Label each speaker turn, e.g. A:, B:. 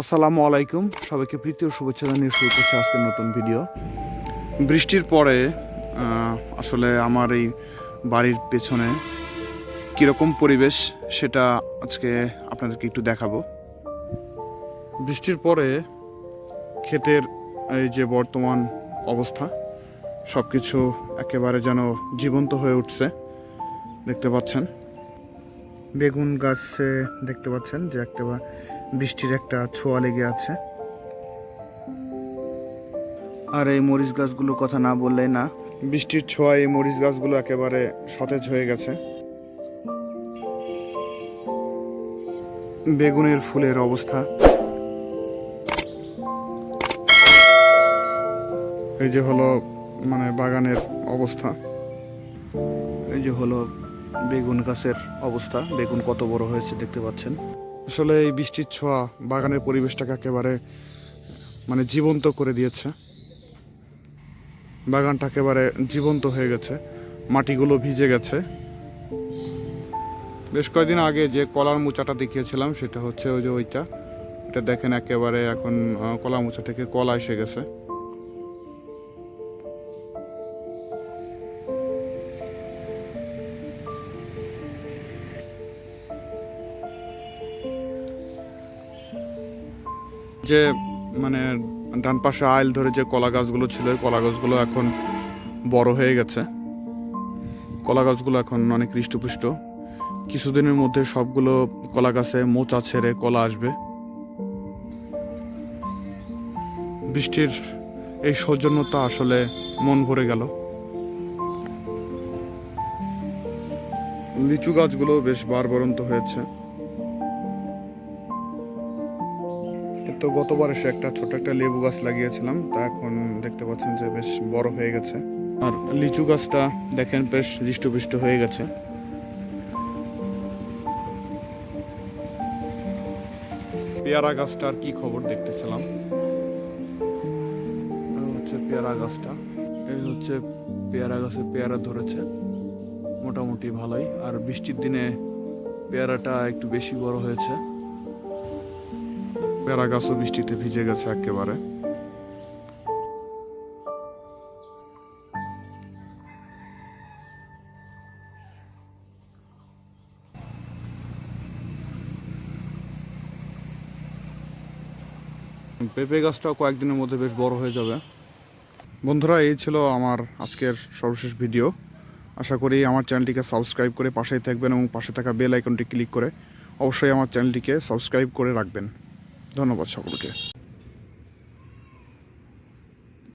A: আসসালামু আলাইকুম, সবাইকে প্রীতি ও শুভেচ্ছা জানিয়ে শুরু করছি আজকের নতুন ভিডিও। বৃষ্টির পরে আসলে আমার এই বাড়ির পেছনে কীরকম পরিবেশ সেটা আজকে আপনাদেরকে একটু দেখাবো। বৃষ্টির পরে ক্ষেতের এই যে বর্তমান অবস্থা, সব কিছু একেবারে যেন জীবন্ত হয়ে উঠছে। দেখতে পাচ্ছেন বেগুন গাছে দেখতে পাচ্ছেন যে একটা বৃষ্টির একটা ছোঁয়া লেগে আছে। আর এই মরিচ গাছগুলোর কথা না বললেই না, বৃষ্টির ছোঁয়ায় এই মরিচ গাছগুলো একেবারে সতেজ হয়ে গেছে। বেগুনের ফুলের অবস্থা এই যে হলো বাগানের অবস্থা, এই যে হলো বেগুন গাছের অবস্থা। বেগুন কত বড় হয়েছে দেখতে পাচ্ছেন। আসলে এই বৃষ্টির ছোঁয়া বাগানের পরিবেশটাকে একেবারে জীবন্ত করে দিয়েছে। বাগানটা একেবারে জীবন্ত হয়ে গেছে, মাটিগুলো ভিজে গেছে। বেশ কয়েকদিন আগে যে কলার মোচাটা দেখিয়েছিলাম সেটা হচ্ছে ওই যে ওইটা, এটা দেখেন একেবারে এখন কলা মোচা থেকে কলা এসে গেছে। যে ডান পাশে আইল ধরে যে কলা গাছগুলো ছিল, কলা গাছগুলো এখন বড় হয়ে গেছে। কলা গাছগুলো এখন অনেক হৃষ্টপুষ্ট। কিছুদিনের মধ্যে সবগুলো কলা গাছে মোচা ছেড়ে কলা আসবে। বৃষ্টির এই সৌজন্যতা আসলে মন ভরে গেল। লিচু গাছগুলো বেশ বাড়বড়ন্ত হয়েছে। তো গতবার এসে একটা ছোট একটা লেবু গাছ লাগিয়েছিলাম, তা এখন দেখতে পাচ্ছেন যে বেশ বড় হয়ে গেছে। আর লিচু গাছটা দেখেন বেশ হৃষ্টপুষ্ট হয়ে গেছে। পেয়ারা গাছটার কি খবর দেখতেছিলাম, হচ্ছে পেয়ারা গাছটা, এই হচ্ছে পেয়ারা গাছে পেয়ারা ধরেছে মোটামুটি ভালোই। আর বৃষ্টির দিনে পেয়ারাটা একটু বেশি বড় হয়েছে। পেয়ারা গাছও বৃষ্টিতে ভিজে গেছে একেবারে। পেঁপে গাছটাও কয়েকদিনের মধ্যে বেশ বড় হয়ে যাবে। বন্ধুরা, এই ছিল আমার আজকের সর্বশেষ ভিডিও। আশা করি আমার চ্যানেলটিকে সাবস্ক্রাইব করে পাশেই থাকবেন এবং পাশে থাকা বেল আইকনটি ক্লিক করে অবশ্যই আমার চ্যানেলটিকে সাবস্ক্রাইব করে রাখবেন। ধন্যবাদ সকলকে।